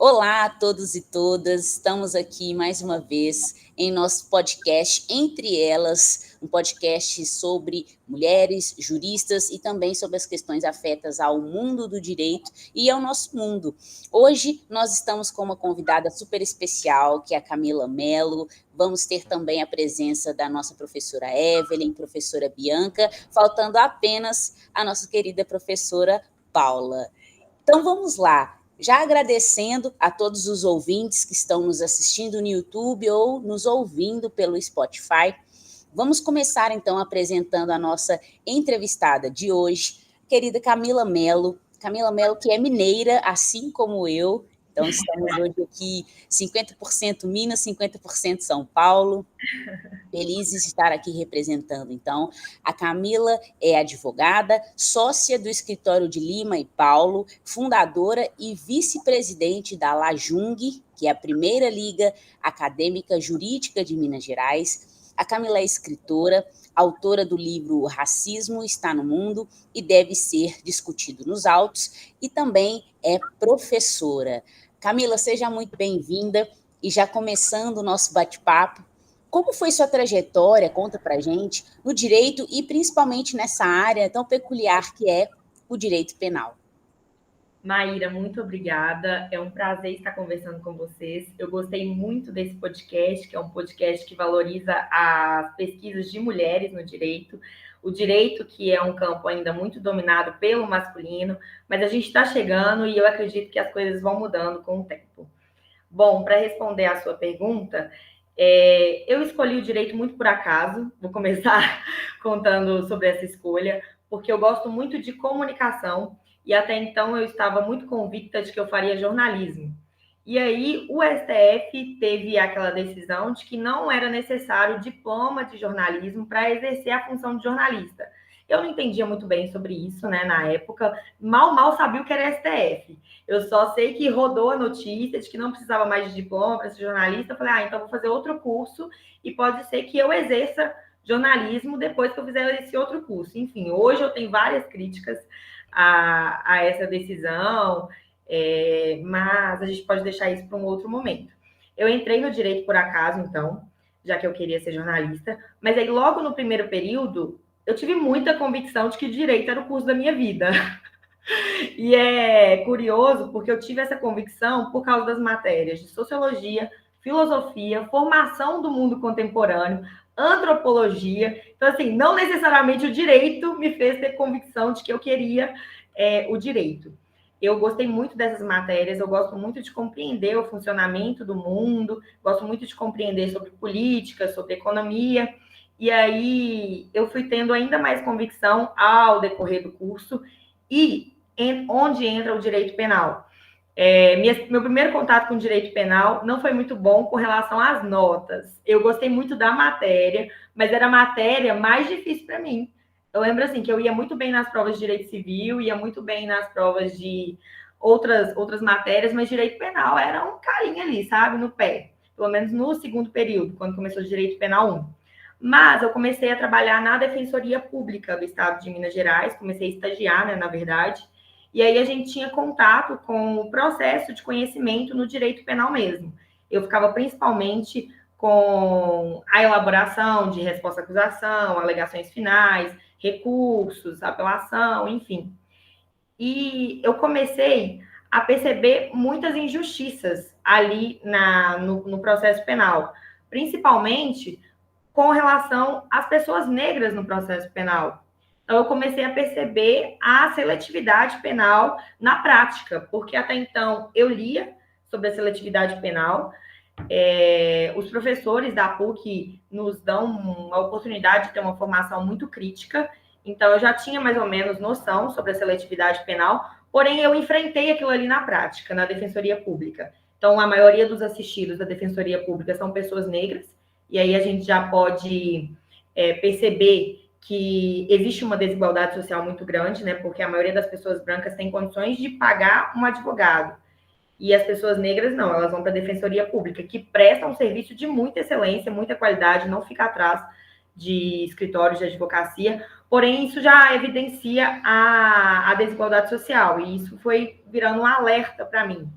Olá a todos e todas, estamos aqui mais uma vez em nosso podcast Entre Elas, um podcast sobre mulheres, juristas e também sobre as questões afetas ao mundo do direito e ao nosso mundo. Hoje nós estamos com uma convidada super especial, que é a Camila Mello. Vamos ter também a presença da nossa professora Evelyn, professora Bianca, faltando apenas a nossa querida professora Paula. Então vamos lá. Já agradecendo a todos os ouvintes que estão nos assistindo no YouTube ou nos ouvindo pelo Spotify, vamos começar então apresentando a nossa entrevistada de hoje, querida Camila Mello. Camila Mello, que é mineira, assim como eu. Então estamos hoje aqui 50% Minas, 50% São Paulo. Felizes de estar aqui representando, então. A Camila é advogada, sócia do escritório de Lima e Paulo, fundadora e vice-presidente da LAJUNG, que é a primeira liga acadêmica jurídica de Minas Gerais. A Camila é escritora, autora do livro Racismo está no Mundo e deve ser discutido nos autos, e também é professora. Camila, seja muito bem-vinda, e já começando o nosso bate-papo, como foi sua trajetória, conta pra gente, no direito e principalmente nessa área tão peculiar que é o direito penal? Maíra, muito obrigada. É um prazer estar conversando com vocês. Eu gostei muito desse podcast, que é um podcast que valoriza as pesquisas de mulheres no direito. O direito, que é um campo ainda muito dominado pelo masculino, mas a gente está chegando e eu acredito que as coisas vão mudando com o tempo. Bom, para responder à sua pergunta, eu escolhi o direito muito por acaso. Vou começar contando sobre essa escolha, porque eu gosto muito de comunicação e até então eu estava muito convicta de que eu faria jornalismo. E aí o STF teve aquela decisão de que não era necessário diploma de jornalismo para exercer a função de jornalista. Eu não entendia muito bem sobre isso, né, na época, mal sabia o que era STF. Eu só sei que rodou a notícia de que não precisava mais de diploma para ser jornalista. Eu falei, então vou fazer outro curso e pode ser que eu exerça jornalismo depois que eu fizer esse outro curso. Enfim, hoje eu tenho várias críticas a essa decisão, mas a gente pode deixar isso para um outro momento. Eu entrei no direito por acaso, então, já que eu queria ser jornalista, mas aí logo no primeiro período eu tive muita convicção de que direito era o curso da minha vida. E é curioso porque eu tive essa convicção por causa das matérias de sociologia, filosofia, formação do mundo contemporâneo, antropologia. Então, assim, não necessariamente o direito me fez ter convicção de que eu queria o direito. Eu gostei muito dessas matérias, eu gosto muito de compreender o funcionamento do mundo, gosto muito de compreender sobre política, sobre economia. E aí eu fui tendo ainda mais convicção ao decorrer do curso e onde entra o direito penal. Meu primeiro contato com o direito penal não foi muito bom com relação às notas. Eu gostei muito da matéria, mas era a matéria mais difícil para mim. Eu lembro assim que eu ia muito bem nas provas de direito civil, ia muito bem nas provas de outras matérias, mas direito penal era um carinho ali, sabe, no pé. Pelo menos no segundo período, quando começou o direito penal 1. Mas eu comecei a trabalhar na Defensoria Pública do Estado de Minas Gerais, comecei a estagiar, né, na verdade, e aí a gente tinha contato com o processo de conhecimento no direito penal mesmo. Eu ficava principalmente com a elaboração de resposta à acusação, alegações finais, recursos, apelação, enfim. E eu comecei a perceber muitas injustiças ali no processo penal, principalmente com relação às pessoas negras no processo penal. Então, eu comecei a perceber a seletividade penal na prática, porque até então eu lia sobre a seletividade penal, os professores da PUC nos dão uma oportunidade de ter uma formação muito crítica, então eu já tinha mais ou menos noção sobre a seletividade penal, porém eu enfrentei aquilo ali na prática, na Defensoria Pública. Então, a maioria dos assistidos da Defensoria Pública são pessoas negras, e aí a gente já pode perceber que existe uma desigualdade social muito grande, né? Porque a maioria das pessoas brancas tem condições de pagar um advogado. E as pessoas negras não, elas vão para a Defensoria Pública, que presta um serviço de muita excelência, muita qualidade, não fica atrás de escritórios de advocacia, porém isso já evidencia a desigualdade social, e isso foi virando um alerta para mim.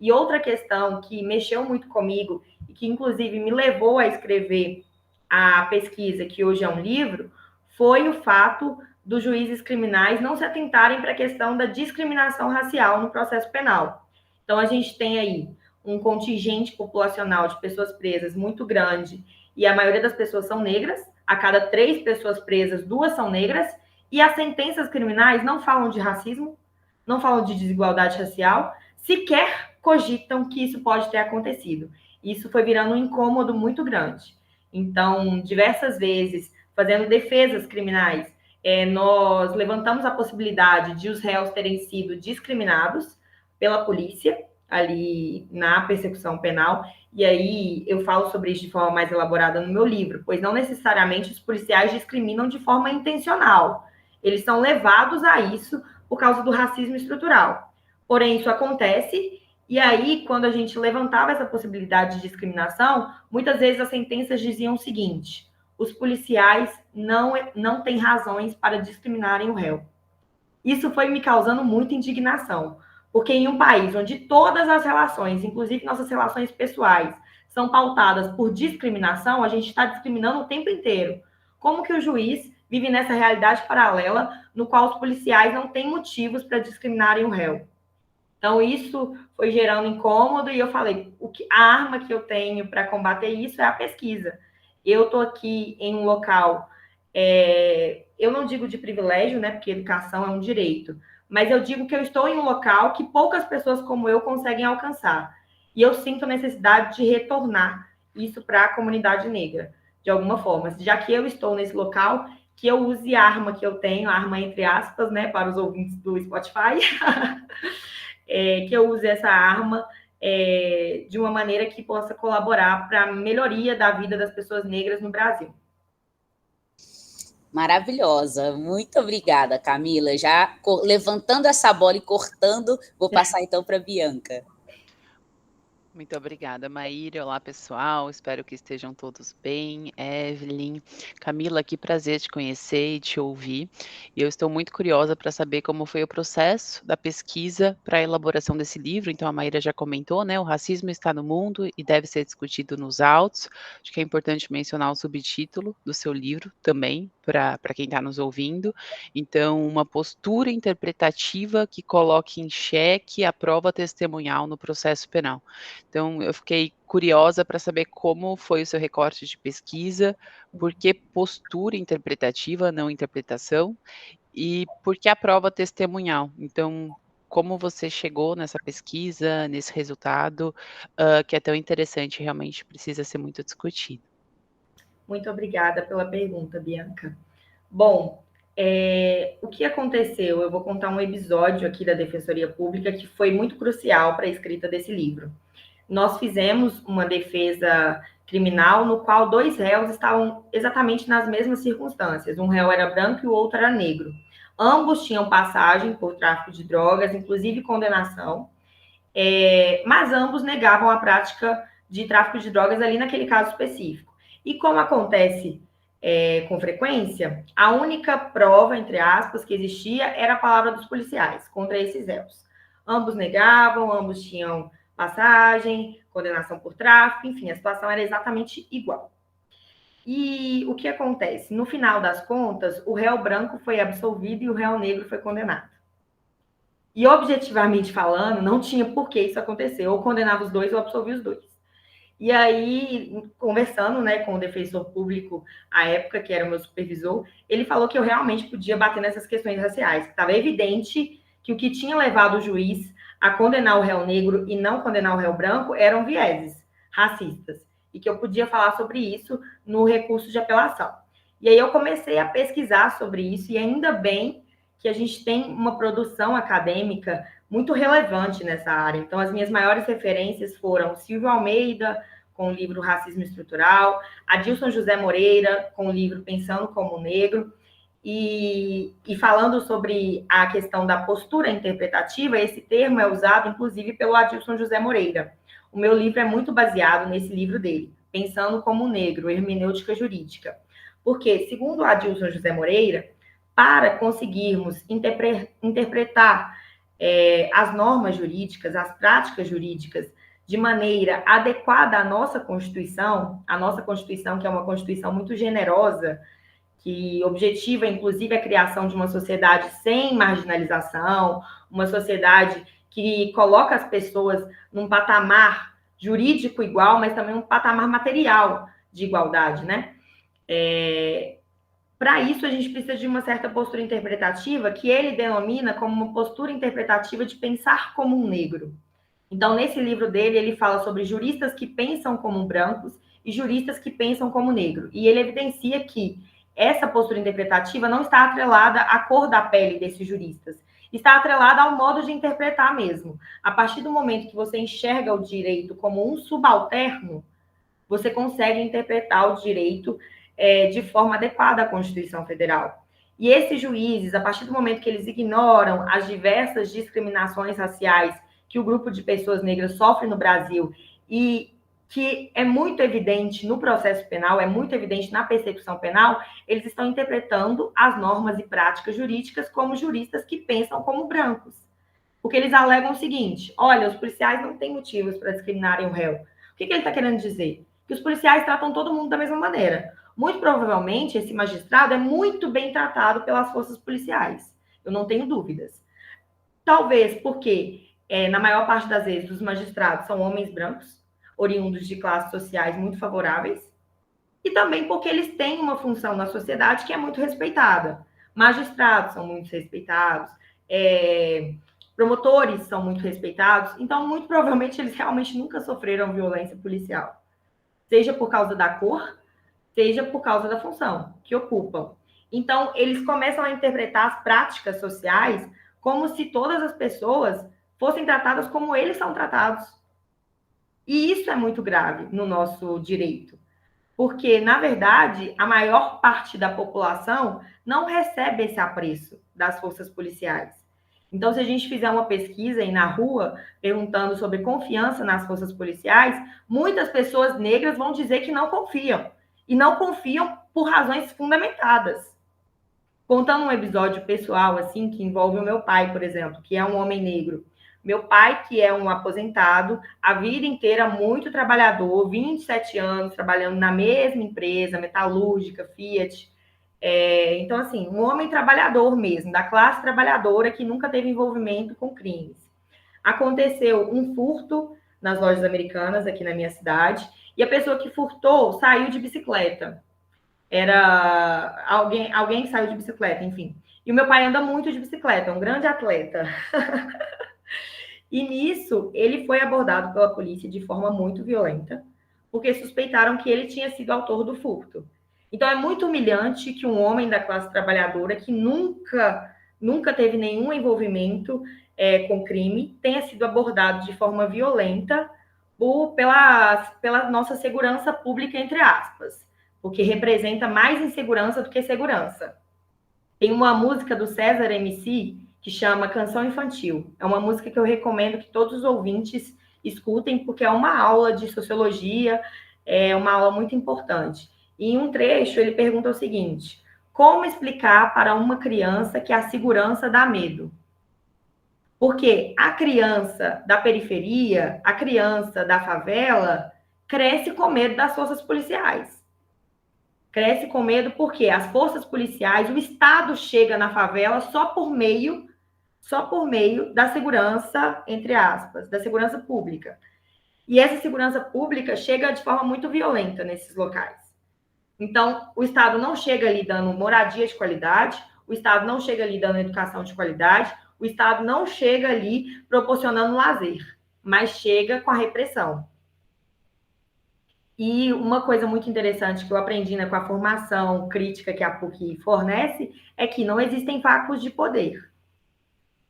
E outra questão que mexeu muito comigo e que, inclusive, me levou a escrever a pesquisa, que hoje é um livro, foi o fato dos juízes criminais não se atentarem para a questão da discriminação racial no processo penal. Então, a gente tem aí um contingente populacional de pessoas presas muito grande, e a maioria das pessoas são negras, a cada 3 pessoas presas, 2 são negras, e as sentenças criminais não falam de racismo, não falam de desigualdade racial, sequer cogitam que isso pode ter acontecido. Isso foi virando um incômodo muito grande. Então, diversas vezes, fazendo defesas criminais, nós levantamos a possibilidade de os réus terem sido discriminados pela polícia, ali na persecução penal, e aí eu falo sobre isso de forma mais elaborada no meu livro, pois não necessariamente os policiais discriminam de forma intencional. Eles são levados a isso por causa do racismo estrutural. Porém, isso acontece, e aí, quando a gente levantava essa possibilidade de discriminação, muitas vezes as sentenças diziam o seguinte: os policiais não têm razões para discriminarem o réu. Isso foi me causando muita indignação, porque em um país onde todas as relações, inclusive nossas relações pessoais, são pautadas por discriminação, a gente está discriminando o tempo inteiro. Como que o juiz vive nessa realidade paralela no qual os policiais não têm motivos para discriminarem o réu? Então, isso foi gerando incômodo e eu falei, a arma que eu tenho para combater isso é a pesquisa. Eu estou aqui em um local, eu não digo de privilégio, né, porque educação é um direito, mas eu digo que eu estou em um local que poucas pessoas como eu conseguem alcançar. E eu sinto a necessidade de retornar isso para a comunidade negra, de alguma forma. Já que eu estou nesse local, que eu use a arma que eu tenho, a arma entre aspas, né, para os ouvintes do Spotify, que eu use essa arma de uma maneira que possa colaborar para a melhoria da vida das pessoas negras no Brasil. Maravilhosa, muito obrigada, Camila. Já levantando essa bola e cortando, vou passar então para a Bianca. Muito obrigada, Maíra. Olá, pessoal. Espero que estejam todos bem. Evelyn, Camila, que prazer te conhecer e te ouvir. E eu estou muito curiosa para saber como foi o processo da pesquisa para a elaboração desse livro. Então, a Maíra já comentou, né? O racismo está no mundo e deve ser discutido nos autos. Acho que é importante mencionar o subtítulo do seu livro também, para quem está nos ouvindo. Então, uma postura interpretativa que coloque em xeque a prova testemunhal no processo penal. Então, eu fiquei curiosa para saber como foi o seu recorte de pesquisa, por que postura interpretativa, não interpretação, e por que a prova testemunhal. Então, como você chegou nessa pesquisa, nesse resultado, que é tão interessante, realmente precisa ser muito discutido. Muito obrigada pela pergunta, Bianca. Bom, o que aconteceu? Eu vou contar um episódio aqui da Defensoria Pública que foi muito crucial para a escrita desse livro. Nós fizemos uma defesa criminal no qual 2 réus estavam exatamente nas mesmas circunstâncias. Um réu era branco e o outro era negro. Ambos tinham passagem por tráfico de drogas, inclusive condenação, mas ambos negavam a prática de tráfico de drogas ali naquele caso específico. E como acontece com frequência, a única prova, entre aspas, que existia era a palavra dos policiais contra esses réus. Ambos negavam, ambos tinham passagem, condenação por tráfico, enfim, a situação era exatamente igual. E o que acontece? No final das contas, o réu branco foi absolvido e o réu negro foi condenado. E, objetivamente falando, não tinha por que isso acontecer. Ou condenava os dois ou absolvia os dois. E aí, conversando, né, com o defensor público, à época, que era o meu supervisor, ele falou que eu realmente podia bater nessas questões raciais, que estava evidente que o que tinha levado o juiz a condenar o réu negro e não condenar o réu branco eram vieses racistas, e que eu podia falar sobre isso no recurso de apelação. E aí eu comecei a pesquisar sobre isso, e ainda bem que a gente tem uma produção acadêmica muito relevante nessa área. Então, as minhas maiores referências foram Silvio Almeida, com o livro Racismo Estrutural, Adilson José Moreira, com o livro Pensando como Negro, e falando sobre a questão da postura interpretativa, esse termo é usado, inclusive, pelo Adilson José Moreira. O meu livro é muito baseado nesse livro dele, Pensando como Negro, Hermenêutica Jurídica. Porque, segundo Adilson José Moreira, para conseguirmos interpretar as normas jurídicas, as práticas jurídicas, de maneira adequada à nossa Constituição, que é uma Constituição muito generosa, que objetiva, inclusive, a criação de uma sociedade sem marginalização, uma sociedade que coloca as pessoas num patamar jurídico igual, mas também um patamar material de igualdade, né? Para isso, a gente precisa de uma certa postura interpretativa que ele denomina como uma postura interpretativa de pensar como um negro. Então, nesse livro dele, ele fala sobre juristas que pensam como brancos e juristas que pensam como negro. E ele evidencia que essa postura interpretativa não está atrelada à cor da pele desses juristas, está atrelada ao modo de interpretar mesmo. A partir do momento que você enxerga o direito como um subalterno, você consegue interpretar o direito de forma adequada à Constituição Federal. E esses juízes, a partir do momento que eles ignoram as diversas discriminações raciais que o grupo de pessoas negras sofre no Brasil e que é muito evidente no processo penal, é muito evidente na persecução penal, eles estão interpretando as normas e práticas jurídicas como juristas que pensam como brancos. Porque eles alegam o seguinte: olha, os policiais não têm motivos para discriminarem o réu. O que ele está querendo dizer? Que os policiais tratam todo mundo da mesma maneira. Muito provavelmente, esse magistrado é muito bem tratado pelas forças policiais. Eu não tenho dúvidas. Talvez porque, na maior parte das vezes, os magistrados são homens brancos, oriundos de classes sociais muito favoráveis, e também porque eles têm uma função na sociedade que é muito respeitada. Magistrados são muito respeitados, promotores são muito respeitados, então, muito provavelmente, eles realmente nunca sofreram violência policial. Seja por causa da cor, seja por causa da função que ocupam. Então, eles começam a interpretar as práticas sociais como se todas as pessoas fossem tratadas como eles são tratados. E isso é muito grave no nosso direito, porque, na verdade, a maior parte da população não recebe esse apreço das forças policiais. Então, se a gente fizer uma pesquisa aí na rua, perguntando sobre confiança nas forças policiais, muitas pessoas negras vão dizer que não confiam. E não confiam por razões fundamentadas. Contando um episódio pessoal, assim, que envolve o meu pai, por exemplo, que é um homem negro. Meu pai, que é um aposentado, a vida inteira muito trabalhador, 27 anos trabalhando na mesma empresa, metalúrgica, Fiat. Então, assim, um homem trabalhador mesmo, da classe trabalhadora, que nunca teve envolvimento com crimes. Aconteceu um furto nas lojas americanas, aqui na minha cidade, e a pessoa que furtou saiu de bicicleta. Era alguém que saiu de bicicleta, enfim. E o meu pai anda muito de bicicleta, é um grande atleta. E nisso, ele foi abordado pela polícia de forma muito violenta, porque suspeitaram que ele tinha sido autor do furto. Então, é muito humilhante que um homem da classe trabalhadora, que nunca teve nenhum envolvimento com crime, tenha sido abordado de forma violenta pela nossa segurança pública, entre aspas, porque representa mais insegurança do que segurança. Tem uma música do César MC que chama Canção Infantil. É uma música que eu recomendo que todos os ouvintes escutem, porque é uma aula de sociologia, é uma aula muito importante. E em um trecho, ele pergunta o seguinte: como explicar para uma criança que a segurança dá medo? Porque a criança da periferia, a criança da favela, cresce com medo das forças policiais. Cresce com medo porque as forças policiais, o Estado chega na favela só por meio da segurança, entre aspas, da segurança pública. E essa segurança pública chega de forma muito violenta nesses locais. Então, o Estado não chega ali dando moradia de qualidade, o Estado não chega ali dando educação de qualidade, o Estado não chega ali proporcionando lazer, mas chega com a repressão. E uma coisa muito interessante que eu aprendi com a formação crítica que a PUC fornece é que não existem vácuos de poder.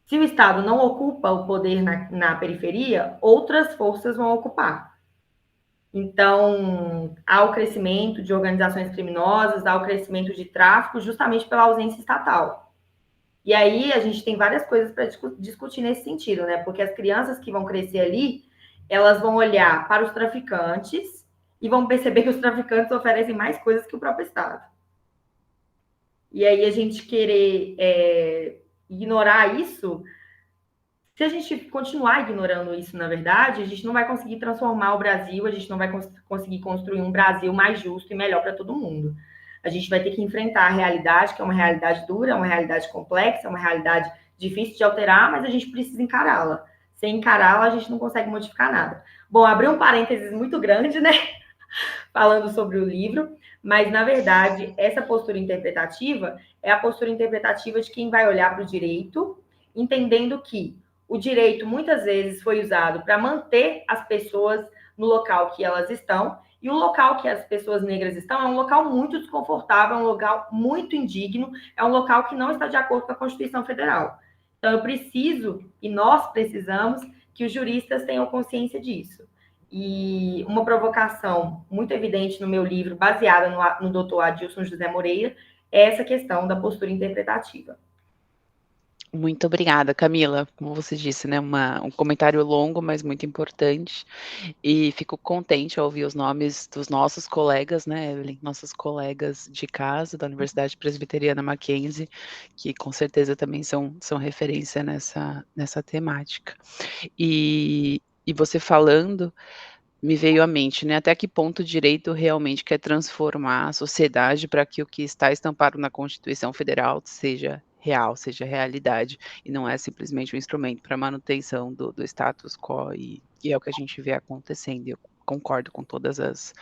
Se o Estado não ocupa o poder na periferia, outras forças vão ocupar. Então, há o crescimento de organizações criminosas, há o crescimento de tráfico justamente pela ausência estatal. E aí a gente tem várias coisas para discutir nesse sentido, né? Porque as crianças que vão crescer ali, elas vão olhar para os traficantes e vão perceber que os traficantes oferecem mais coisas que o próprio Estado. E aí a gente querer ignorar isso Se a gente continuar ignorando isso, na verdade, a gente não vai conseguir transformar o Brasil, a gente não vai conseguir construir um Brasil mais justo e melhor para todo mundo. A gente vai ter que enfrentar a realidade, que é uma realidade dura, é uma realidade complexa, é uma realidade difícil de alterar, mas a gente precisa encará-la. Sem encará-la, a gente não consegue modificar nada. Bom, abri um parênteses muito grande, né? Falando sobre o livro, mas, na verdade, essa postura interpretativa é a postura interpretativa de quem vai olhar para o direito, entendendo que o direito muitas vezes foi usado para manter as pessoas no local que elas estão, e o local que as pessoas negras estão é um local muito desconfortável, é um local muito indigno, é um local que não está de acordo com a Constituição Federal. Então, eu preciso, e nós precisamos, que os juristas tenham consciência disso. E uma provocação muito evidente no meu livro, baseada no doutor Adilson José Moreira, é essa questão da postura interpretativa. Muito obrigada, Camila. Como você disse, né, um comentário longo, mas muito importante. E fico contente ao ouvir os nomes dos nossos colegas, né, Evelyn, nossos colegas de casa da Universidade Presbiteriana Mackenzie, que com certeza também são referência nessa temática. E você falando, me veio à mente, né, até que ponto o direito realmente quer transformar a sociedade para que o que está estampado na Constituição Federal seja real, seja realidade, e não é simplesmente um instrumento para manutenção do status quo, e é o que a gente vê acontecendo. Eu concordo com todas as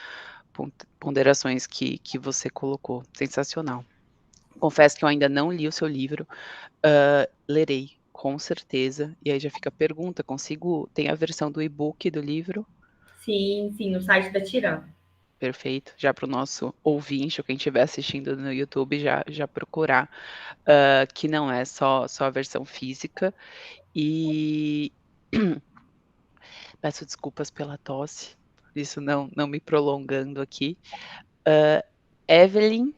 ponderações que você colocou. Sensacional. Confesso que eu ainda não li o seu livro, lerei, com certeza. E aí já fica a pergunta, tem a versão do e-book do livro? Sim, no site da Tiram. Perfeito, já para o nosso ouvinte, ou quem estiver assistindo no YouTube, já procurar, que não é só a versão física. E peço desculpas pela tosse, por isso não me prolongando aqui. Evelyn,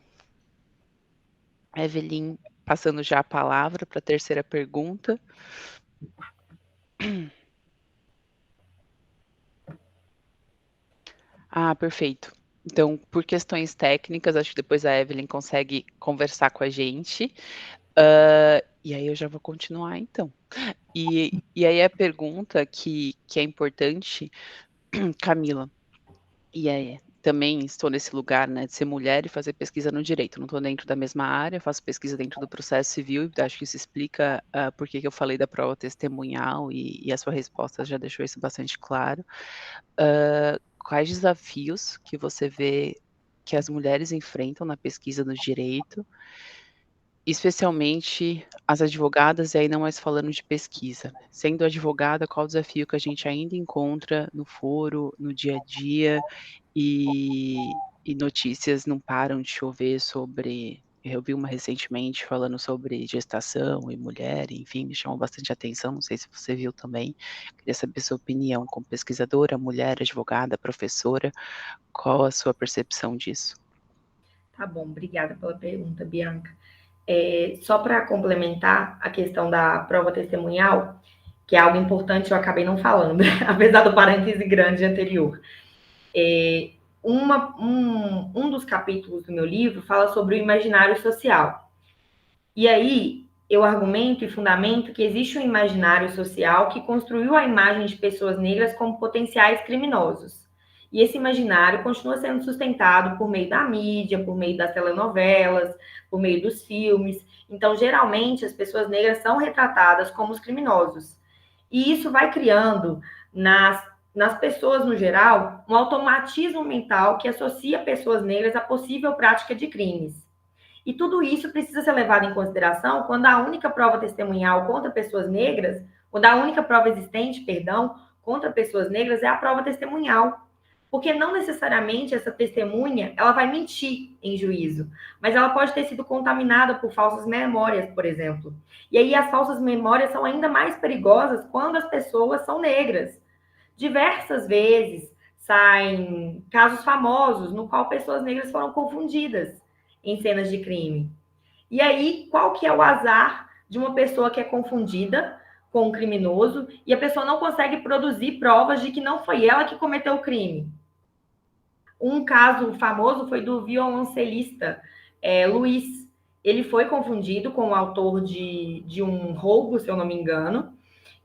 passando já a palavra para a terceira pergunta. Perfeito. Então, por questões técnicas, acho que depois a Evelyn consegue conversar com a gente. E aí eu já vou continuar, então. E aí a pergunta que é importante, Camila, e aí também estou nesse lugar, né, de ser mulher e fazer pesquisa no direito. Não estou dentro da mesma área, faço pesquisa dentro do processo civil, e acho que isso explica por que eu falei da prova testemunhal, e a sua resposta já deixou isso bastante claro. Quais desafios que você vê que as mulheres enfrentam na pesquisa no direito, especialmente as advogadas, e aí não mais falando de pesquisa, né? Sendo advogada, qual o desafio que a gente ainda encontra no foro, no dia a dia, e notícias não param de chover sobre. Eu vi uma recentemente falando sobre gestação e mulher, enfim, me chamou bastante atenção, não sei se você viu também. Queria saber sua opinião como pesquisadora, mulher, advogada, professora, qual a sua percepção disso? Tá bom, obrigada pela pergunta, Bianca. Só para complementar a questão da prova testemunhal, que é algo importante, eu acabei não falando, apesar do parêntese grande anterior. Um dos capítulos do meu livro fala sobre o imaginário social. E aí, eu argumento e fundamento que existe um imaginário social que construiu a imagem de pessoas negras como potenciais criminosos. E esse imaginário continua sendo sustentado por meio da mídia, por meio das telenovelas, por meio dos filmes. Então, geralmente, as pessoas negras são retratadas como os criminosos. E isso vai criando nas pessoas no geral um automatismo mental que associa pessoas negras à possível prática de crimes. E tudo isso precisa ser levado em consideração quando a única prova testemunhal contra pessoas negras, quando a única prova existente, contra pessoas negras é a prova testemunhal. Porque não necessariamente essa testemunha, ela vai mentir em juízo, mas ela pode ter sido contaminada por falsas memórias, por exemplo. E aí as falsas memórias são ainda mais perigosas quando as pessoas são negras. Diversas vezes saem casos famosos no qual pessoas negras foram confundidas em cenas de crime. E aí, qual que é o azar de uma pessoa que é confundida com um criminoso e a pessoa não consegue produzir provas de que não foi ela que cometeu o crime? Um caso famoso foi do violoncelista Luiz. Ele foi confundido com o autor de um roubo, se eu não me engano,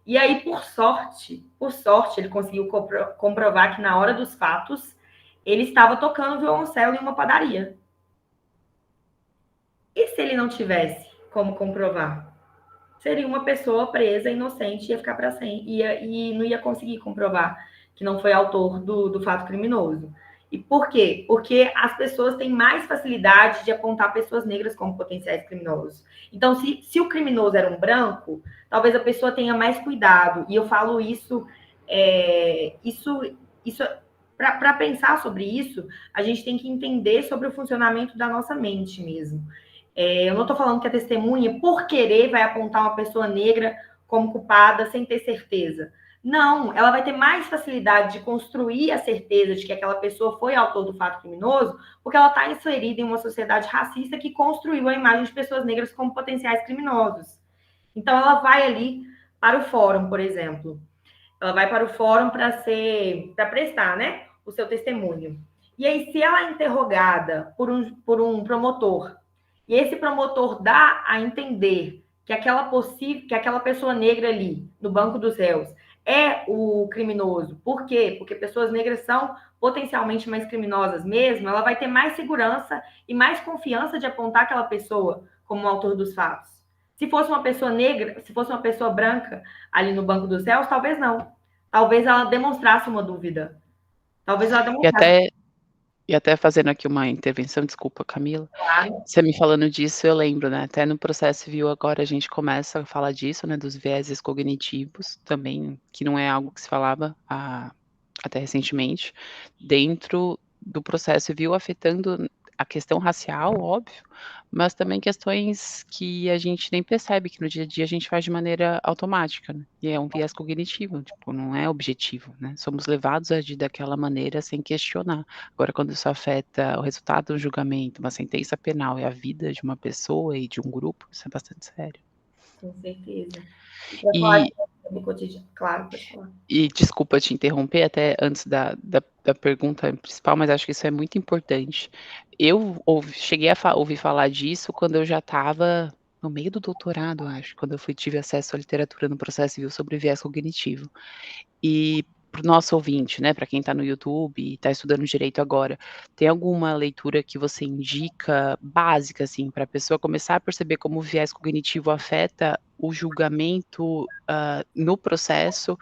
E aí, por sorte, ele conseguiu comprovar que na hora dos fatos, ele estava tocando violoncelo em uma padaria. E se ele não tivesse como comprovar? Seria uma pessoa presa, inocente, ia ficar para sempre, e não ia conseguir comprovar que não foi autor do fato criminoso. E por quê? Porque as pessoas têm mais facilidade de apontar pessoas negras como potenciais criminosos. Então, se o criminoso era um branco, talvez a pessoa tenha mais cuidado. E eu falo isso para pensar sobre isso, a gente tem que entender sobre o funcionamento da nossa mente mesmo. Eu não estou falando que a testemunha, por querer, vai apontar uma pessoa negra como culpada sem ter certeza. Não, ela vai ter mais facilidade de construir a certeza de que aquela pessoa foi autor do fato criminoso, porque ela está inserida em uma sociedade racista que construiu a imagem de pessoas negras como potenciais criminosos. Então, ela vai ali para o fórum, por exemplo. Ela vai para o fórum para prestar, né, o seu testemunho. E aí, se ela é interrogada por um promotor, e esse promotor dá a entender que aquela pessoa negra ali, no banco dos réus, é o criminoso. Por quê? Porque pessoas negras são potencialmente mais criminosas mesmo, ela vai ter mais segurança e mais confiança de apontar aquela pessoa como o autor dos fatos. Se fosse uma pessoa negra, se fosse uma pessoa branca ali no banco dos réus, talvez não. Talvez ela demonstrasse uma dúvida. Talvez ela demonstrasse. E até fazendo aqui uma intervenção, desculpa, Camila. Claro. Você me falando disso, eu lembro, né? Até no processo civil agora a gente começa a falar disso, né? Dos vieses cognitivos também, que não é algo que se falava até recentemente, dentro do processo civil, afetando a questão racial, óbvio, mas também questões que a gente nem percebe, que no dia a dia a gente faz de maneira automática, né? E é um viés cognitivo, tipo, não é objetivo, né? Somos levados a agir daquela maneira sem questionar. Agora, quando isso afeta o resultado do julgamento, uma sentença penal e a vida de uma pessoa e de um grupo, isso é bastante sério. Com certeza. E falar do cotidiano, claro, pode falar. E desculpa te interromper até antes da pergunta principal, mas acho que isso é muito importante. Eu cheguei a ouvir falar disso quando eu já estava no meio do doutorado, acho, quando eu tive acesso à literatura no processo civil sobre viés cognitivo. E para o nosso ouvinte, né, para quem está no YouTube e está estudando direito agora, tem alguma leitura que você indica básica, assim, para a pessoa começar a perceber como o viés cognitivo afeta o julgamento no processo?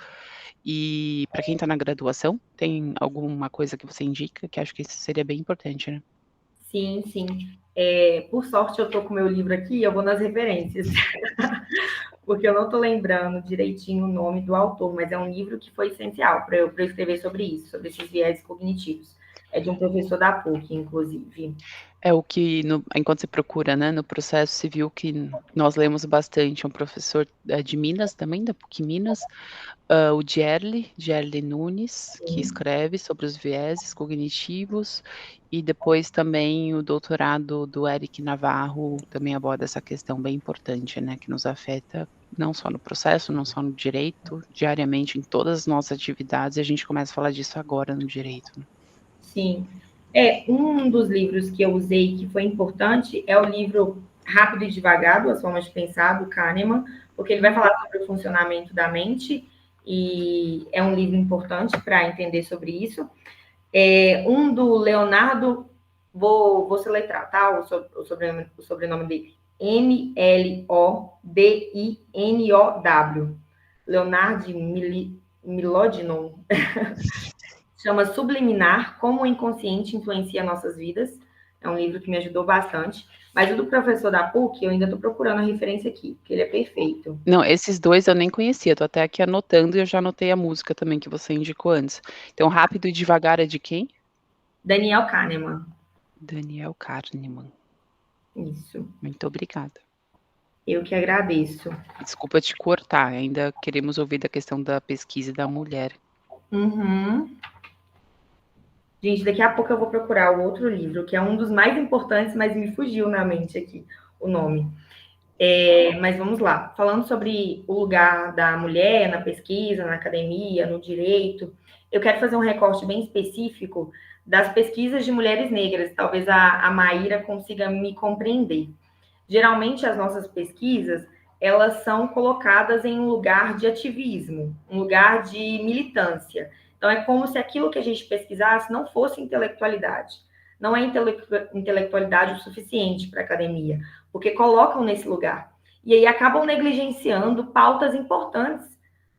E para quem está na graduação, tem alguma coisa que você indica? Que acho que isso seria bem importante, né? Sim, sim. Por sorte, eu estou com o meu livro aqui, eu vou nas referências. Porque eu não estou lembrando direitinho o nome do autor, mas é um livro que foi essencial para eu escrever sobre isso, sobre esses viés cognitivos. É de um professor da PUC, inclusive. É o que, enquanto você procura, né, no processo civil, que nós lemos bastante, é um professor de Minas também, da PUC Minas, o Gerli Nunes, que escreve sobre os vieses cognitivos, e depois também o doutorado do Eric Navarro também aborda essa questão bem importante, né, que nos afeta não só no processo, não só no direito, diariamente em todas as nossas atividades, e a gente começa a falar disso agora no direito. Né? Sim. Um dos livros que eu usei que foi importante é o livro Rápido e Devagar, Duas Formas de Pensar, do Kahneman, porque ele vai falar sobre o funcionamento da mente, e é um livro importante para entender sobre isso. Um do Leonardo, vou soletrar, tá? O sobrenome dele. Milodinow. Leonardo Milodinon. Chama Subliminar, Como o Inconsciente Influencia Nossas Vidas. É um livro que me ajudou bastante. Mas o do professor da PUC, eu ainda estou procurando a referência aqui, porque ele é perfeito. Não, esses dois eu nem conhecia, tô até aqui anotando e eu já anotei a música também que você indicou antes. Então, Rápido e Devagar é de quem? Daniel Kahneman. Daniel Kahneman. Isso. Muito obrigada. Eu que agradeço. Desculpa te cortar, ainda queremos ouvir da questão da pesquisa da mulher. Uhum. Gente, daqui a pouco eu vou procurar o outro livro, que é um dos mais importantes, mas me fugiu na mente aqui o nome. Mas vamos lá. Falando sobre o lugar da mulher na pesquisa, na academia, no direito, eu quero fazer um recorte bem específico das pesquisas de mulheres negras. Talvez a Maíra consiga me compreender. Geralmente, as nossas pesquisas, elas são colocadas em um lugar de ativismo, um lugar de militância. Então, é como se aquilo que a gente pesquisasse não fosse intelectualidade. Não é intelectualidade o suficiente para a academia, porque colocam nesse lugar. E aí acabam negligenciando pautas importantes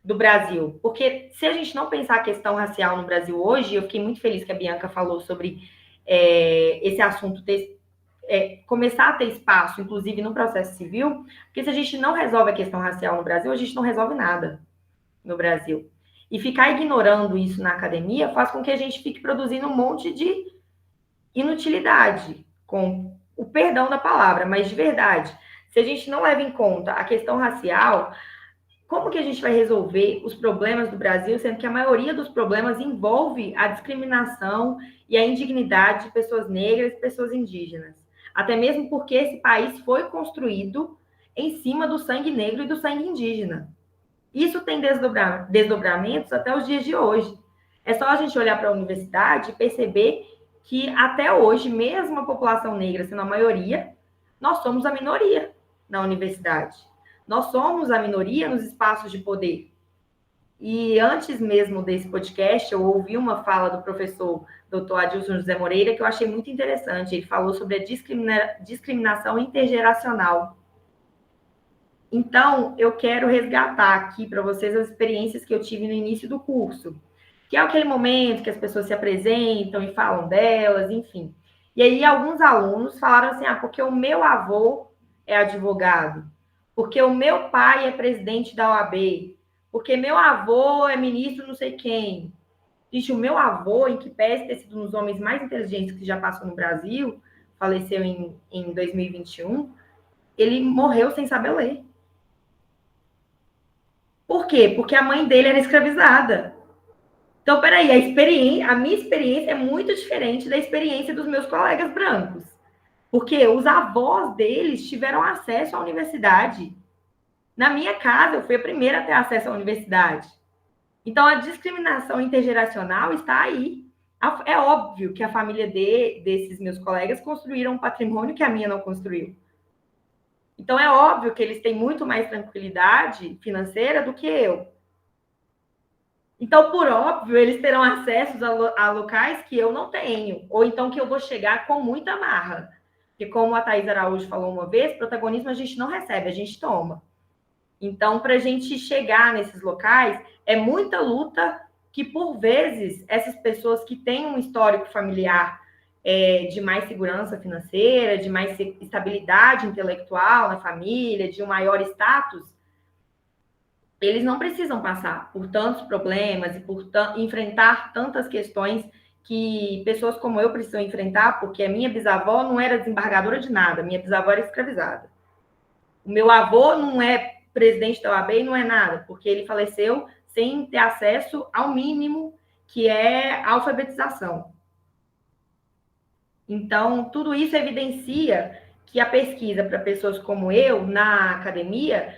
do Brasil. Porque se a gente não pensar a questão racial no Brasil hoje, eu fiquei muito feliz que a Bianca falou sobre esse assunto começar a ter espaço, inclusive no processo civil, porque se a gente não resolve a questão racial no Brasil, a gente não resolve nada no Brasil. E ficar ignorando isso na academia faz com que a gente fique produzindo um monte de inutilidade, com o perdão da palavra, mas de verdade. Se a gente não leva em conta a questão racial, como que a gente vai resolver os problemas do Brasil, sendo que a maioria dos problemas envolve a discriminação e a indignidade de pessoas negras e pessoas indígenas? Até mesmo porque esse país foi construído em cima do sangue negro e do sangue indígena. Isso tem desdobramentos até os dias de hoje. É só a gente olhar para a universidade e perceber que até hoje, mesmo a população negra sendo a maioria, nós somos a minoria na universidade. Nós somos a minoria nos espaços de poder. E antes mesmo desse podcast, eu ouvi uma fala do professor Dr. Adilson José Moreira que eu achei muito interessante. Ele falou sobre a discriminação intergeracional. Então, eu quero resgatar aqui para vocês as experiências que eu tive no início do curso, que é aquele momento que as pessoas se apresentam e falam delas, enfim. E aí, alguns alunos falaram assim, porque o meu avô é advogado, porque o meu pai é presidente da OAB, porque meu avô é ministro não sei quem. Gente, o meu avô, em que pese ter sido um dos homens mais inteligentes que já passou no Brasil, faleceu em 2021, ele morreu sem saber ler. Por quê? Porque a mãe dele era escravizada. Então, peraí, a minha experiência é muito diferente da experiência dos meus colegas brancos. Porque os avós deles tiveram acesso à universidade. Na minha casa, eu fui a primeira a ter acesso à universidade. Então, a discriminação intergeracional está aí. É óbvio que a família desses meus colegas construíram um patrimônio que a minha não construiu. Então, é óbvio que eles têm muito mais tranquilidade financeira do que eu. Então, por óbvio, eles terão acesso a locais que eu não tenho. Ou então que eu vou chegar com muita marra. Porque, como a Thaís Araújo falou uma vez, protagonismo a gente não recebe, a gente toma. Então, para a gente chegar nesses locais, é muita luta que, por vezes, essas pessoas que têm um histórico familiar de mais segurança financeira, de mais estabilidade intelectual na família, de um maior status, eles não precisam passar por tantos problemas e por enfrentar tantas questões que pessoas como eu precisam enfrentar, porque a minha bisavó não era desembargadora de nada, minha bisavó era escravizada. O meu avô não é presidente da OAB e não é nada, porque ele faleceu sem ter acesso ao mínimo, que é a alfabetização. Então, tudo isso evidencia que a pesquisa para pessoas como eu, na academia,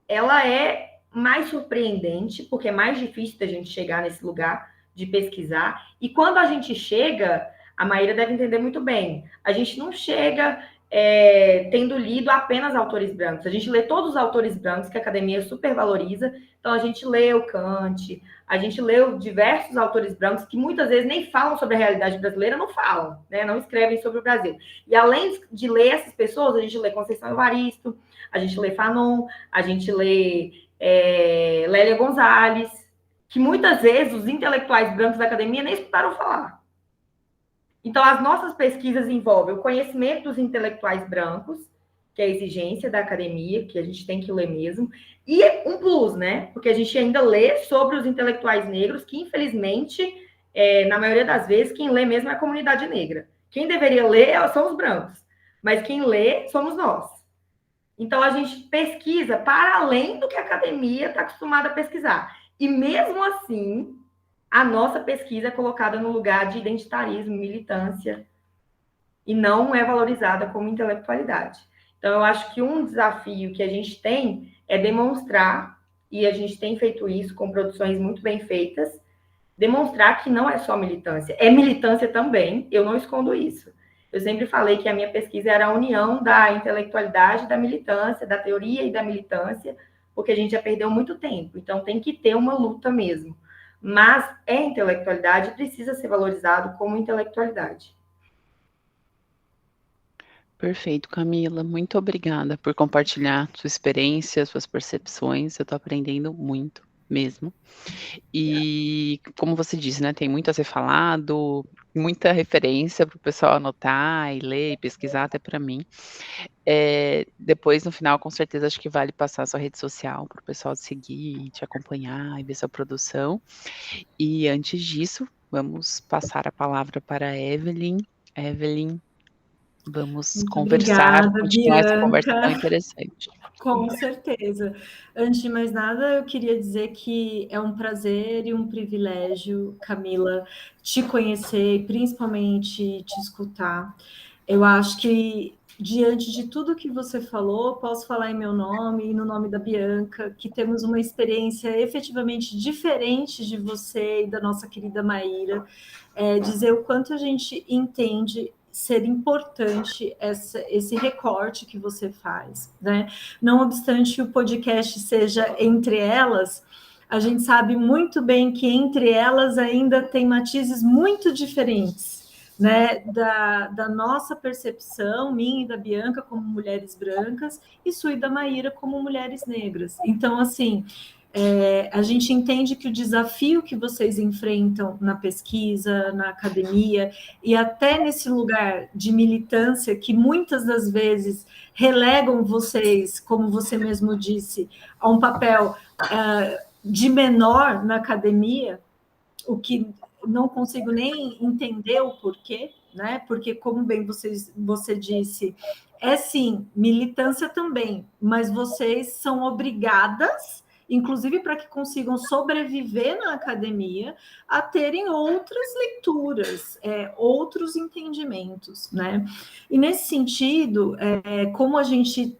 ela é mais surpreendente, porque é mais difícil da gente chegar nesse lugar de pesquisar. E quando a gente chega, a Maíra deve entender muito bem, a gente não chega tendo lido apenas autores brancos. A gente lê todos os autores brancos que a academia supervaloriza. Então, a gente lê o Kant, a gente leu diversos autores brancos que muitas vezes nem falam sobre a realidade brasileira, não falam, né? Não escrevem sobre o Brasil. E além de ler essas pessoas, a gente lê Conceição Evaristo, a gente lê Fanon, a gente lê Lélia Gonzalez, que muitas vezes os intelectuais brancos da academia nem escutaram falar. Então, as nossas pesquisas envolvem o conhecimento dos intelectuais brancos, que é a exigência da academia, que a gente tem que ler mesmo, e um plus, né? Porque a gente ainda lê sobre os intelectuais negros, que, infelizmente, na maioria das vezes, quem lê mesmo é a comunidade negra. Quem deveria ler são os brancos, mas quem lê somos nós. Então, a gente pesquisa para além do que a academia está acostumada a pesquisar. E, mesmo assim, a nossa pesquisa é colocada no lugar de identitarismo, militância, e não é valorizada como intelectualidade. Então, eu acho que um desafio que a gente tem é demonstrar, e a gente tem feito isso com produções muito bem feitas, demonstrar que não é só militância. É militância também, eu não escondo isso. Eu sempre falei que a minha pesquisa era a união da intelectualidade, da militância, da teoria e da militância, porque a gente já perdeu muito tempo. Então, tem que ter uma luta mesmo. Mas a intelectualidade precisa ser valorizado como intelectualidade. Perfeito, Camila. Muito obrigada por compartilhar sua experiência, suas percepções. Eu estou aprendendo muito mesmo. E como você disse, né, tem muito a ser falado, muita referência para o pessoal anotar e ler e pesquisar, até para mim. Depois, no final, com certeza, acho que vale passar a sua rede social para o pessoal te seguir, te acompanhar e ver sua produção. E antes disso, vamos passar a palavra para a Evelyn. Evelyn, vamos Muito conversar, obrigada, continuar essa conversa tão Bianca. interessante. Com certeza. Antes de mais nada, eu queria dizer que é um prazer e um privilégio, Camila, te conhecer e principalmente te escutar. Eu acho que, diante de tudo que você falou, posso falar em meu nome e no nome da Bianca, que temos uma experiência efetivamente diferente de você e da nossa querida Maíra. Dizer o quanto a gente entende ser importante esse recorte que você faz, né? Não obstante o podcast seja entre elas, a gente sabe muito bem que entre elas ainda tem matizes muito diferentes, né? Da nossa percepção, minha e da Bianca como mulheres brancas, e sua e da Maíra como mulheres negras. Então, assim, a gente entende que o desafio que vocês enfrentam na pesquisa, na academia, e até nesse lugar de militância, que muitas das vezes relegam vocês, como você mesmo disse, a um papel de menor na academia, o que não consigo nem entender o porquê, né? Porque, como bem você disse, sim, militância também, mas vocês são obrigadas, inclusive para que consigam sobreviver na academia, a terem outras leituras, outros entendimentos, né? E nesse sentido, como a gente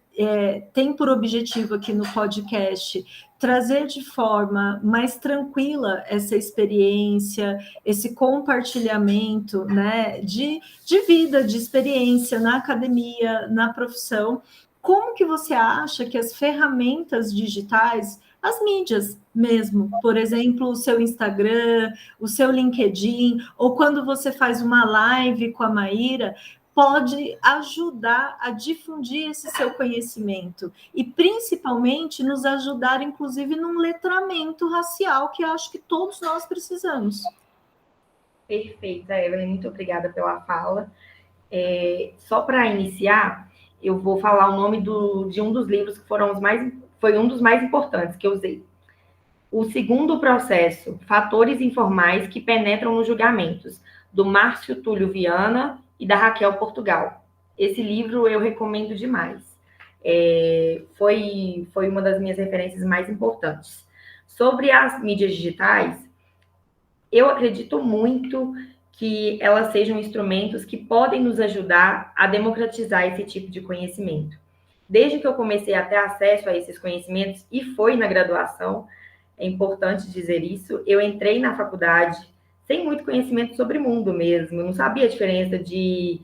tem por objetivo aqui no podcast trazer de forma mais tranquila essa experiência, esse compartilhamento, né, de vida, de experiência na academia, na profissão. Como que você acha que as ferramentas digitais, as mídias mesmo, por exemplo, o seu Instagram, o seu LinkedIn, ou quando você faz uma live com a Maíra, pode ajudar a difundir esse seu conhecimento e, principalmente, nos ajudar, inclusive, num letramento racial que eu acho que todos nós precisamos. Perfeita, Evelyn, muito obrigada pela fala. Só para iniciar, eu vou falar o nome de um dos livros que foi um dos mais importantes que eu usei. O Segundo Processo, Fatores Informais que Penetram nos Julgamentos, do Márcio Túlio Viana e da Raquel Portugal. Esse livro eu recomendo demais. Foi uma das minhas referências mais importantes. Sobre as mídias digitais, eu acredito muito que elas sejam instrumentos que podem nos ajudar a democratizar esse tipo de conhecimento. Desde que eu comecei a ter acesso a esses conhecimentos, e foi na graduação, é importante dizer isso, eu entrei na faculdade sem muito conhecimento sobre o mundo mesmo, não sabia a diferença de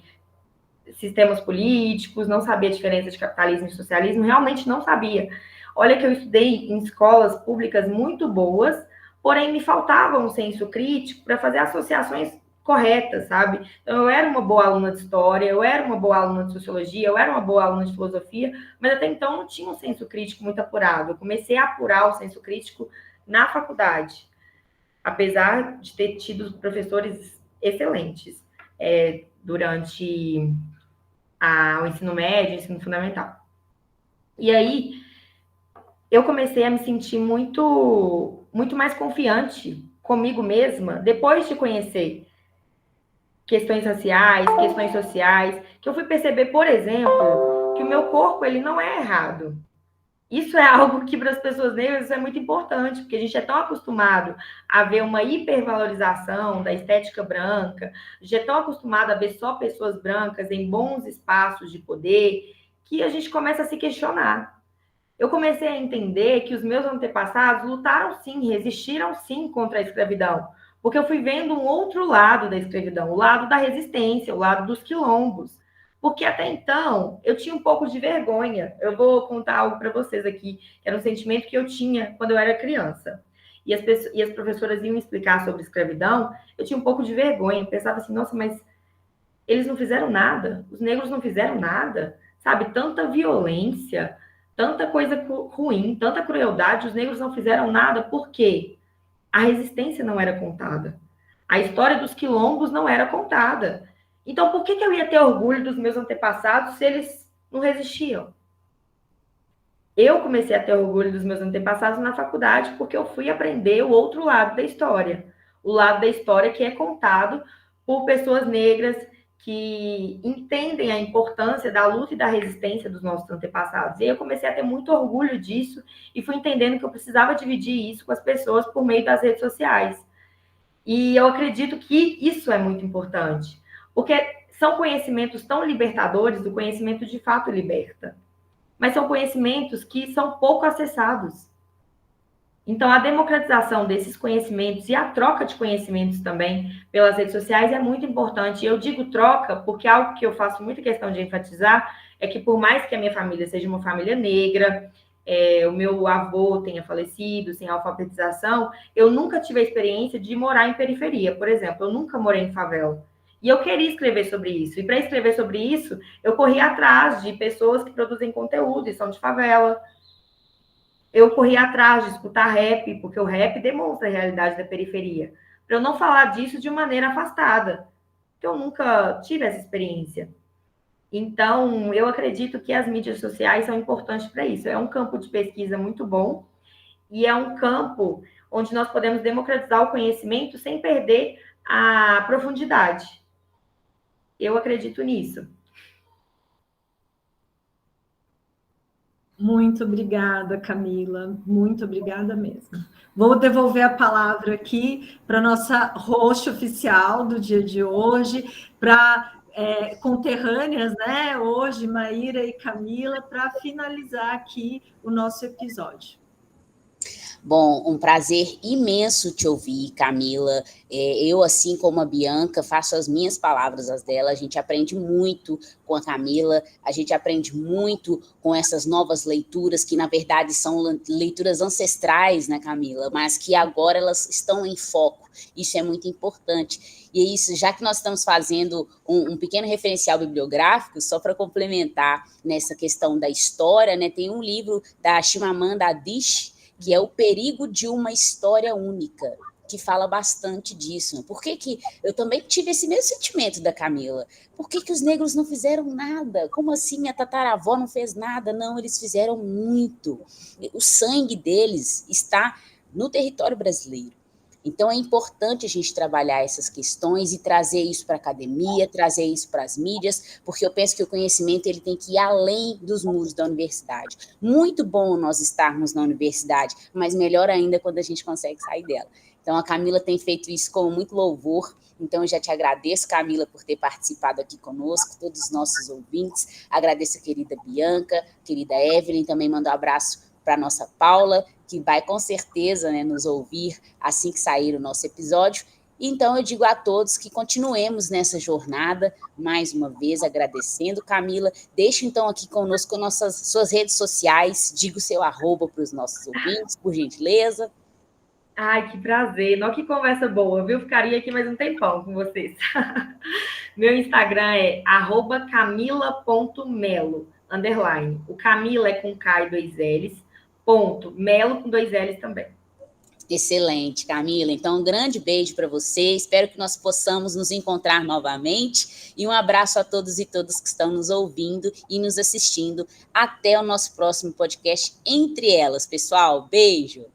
sistemas políticos, não sabia a diferença de capitalismo e socialismo, realmente não sabia. Olha que eu estudei em escolas públicas muito boas, porém me faltava um senso crítico para fazer associações corretas, sabe? Então, eu era uma boa aluna de história, eu era uma boa aluna de sociologia, eu era uma boa aluna de filosofia, mas até então não tinha um senso crítico muito apurado. Eu comecei a apurar o senso crítico na faculdade, apesar de ter tido professores excelentes durante o ensino médio, o ensino fundamental. E aí, eu comecei a me sentir muito, muito mais confiante comigo mesma, depois de conhecer questões raciais, questões sociais, que eu fui perceber, por exemplo, que o meu corpo, ele não é errado. Isso é algo que, para as pessoas negras, isso é muito importante, porque a gente é tão acostumado a ver uma hipervalorização da estética branca, a gente é tão acostumado a ver só pessoas brancas em bons espaços de poder, que a gente começa a se questionar. Eu comecei a entender que os meus antepassados lutaram sim, resistiram sim contra a escravidão, porque eu fui vendo um outro lado da escravidão, o lado da resistência, o lado dos quilombos. Porque até então eu tinha um pouco de vergonha. Eu vou contar algo para vocês aqui, que era um sentimento que eu tinha quando eu era criança. E as professoras iam explicar sobre escravidão, eu tinha um pouco de vergonha. Eu pensava assim, nossa, mas eles não fizeram nada, os negros não fizeram nada, sabe? Tanta violência, tanta coisa ruim, tanta crueldade, os negros não fizeram nada, por quê? A resistência não era contada. A história dos quilombos não era contada. Então, por que eu ia ter orgulho dos meus antepassados se eles não resistiam? Eu comecei a ter orgulho dos meus antepassados na faculdade porque eu fui aprender o outro lado da história. O lado da história que é contado por pessoas negras que entendem a importância da luta e da resistência dos nossos antepassados. E eu comecei a ter muito orgulho disso e fui entendendo que eu precisava dividir isso com as pessoas por meio das redes sociais. E eu acredito que isso é muito importante, porque são conhecimentos tão libertadores, o conhecimento de fato liberta, mas são conhecimentos que são pouco acessados. Então, a democratização desses conhecimentos e a troca de conhecimentos também pelas redes sociais é muito importante. Eu digo troca porque algo que eu faço muita questão de enfatizar é que, por mais que a minha família seja uma família negra, o meu avô tenha falecido sem alfabetização, eu nunca tive a experiência de morar em periferia, por exemplo. Eu nunca morei em favela. E eu queria escrever sobre isso. E para escrever sobre isso, eu corri atrás de pessoas que produzem conteúdo e são de favela. Eu corri atrás de escutar rap, porque o rap demonstra a realidade da periferia. Para eu não falar disso de maneira afastada, porque eu nunca tive essa experiência. Então, eu acredito que as mídias sociais são importantes para isso. É um campo de pesquisa muito bom e é um campo onde nós podemos democratizar o conhecimento sem perder a profundidade. Eu acredito nisso. Muito obrigada, Camila. Muito obrigada mesmo. Vou devolver a palavra aqui para a nossa host oficial do dia de hoje, para conterrâneas, né? Hoje, Maíra e Camila, para finalizar aqui o nosso episódio. Bom, um prazer imenso te ouvir, Camila. Eu, assim como a Bianca, faço as minhas palavras, as dela. A gente aprende muito com a Camila, a gente aprende muito com essas novas leituras, que na verdade são leituras ancestrais, né, Camila? Mas que agora elas estão em foco. Isso é muito importante. E é isso, já que nós estamos fazendo um pequeno referencial bibliográfico, só para complementar nessa questão da história, né, tem um livro da Chimamanda Adichie, que é O Perigo de uma História Única, que fala bastante disso. Por que eu também tive esse mesmo sentimento da Camila? Por que os negros não fizeram nada? Como assim minha tataravó não fez nada? Não, eles fizeram muito. O sangue deles está no território brasileiro. Então, é importante a gente trabalhar essas questões e trazer isso para a academia, trazer isso para as mídias, porque eu penso que o conhecimento ele tem que ir além dos muros da universidade. Muito bom nós estarmos na universidade, mas melhor ainda quando a gente consegue sair dela. Então, a Camila tem feito isso com muito louvor. Então, eu já te agradeço, Camila, por ter participado aqui conosco, todos os nossos ouvintes. Agradeço a querida Bianca, querida Evelyn, também mando um abraço para a nossa Paula, que vai com certeza, né, nos ouvir assim que sair o nosso episódio. Então, eu digo a todos que continuemos nessa jornada, mais uma vez, agradecendo, Camila. Deixe, então, aqui conosco suas redes sociais, diga o seu arroba para os nossos ouvintes, por gentileza. Ai, que prazer. Não, que conversa boa, viu? Ficaria aqui mais um tempão com vocês. Meu Instagram é @camila.melo_. O Camila é com K e 2 L's, Melo com 2 L's também. Excelente, Camila. Então, um grande beijo para você. Espero que nós possamos nos encontrar novamente. E um abraço a todos e todas que estão nos ouvindo e nos assistindo. Até o nosso próximo podcast Entre Elas, pessoal. Beijo!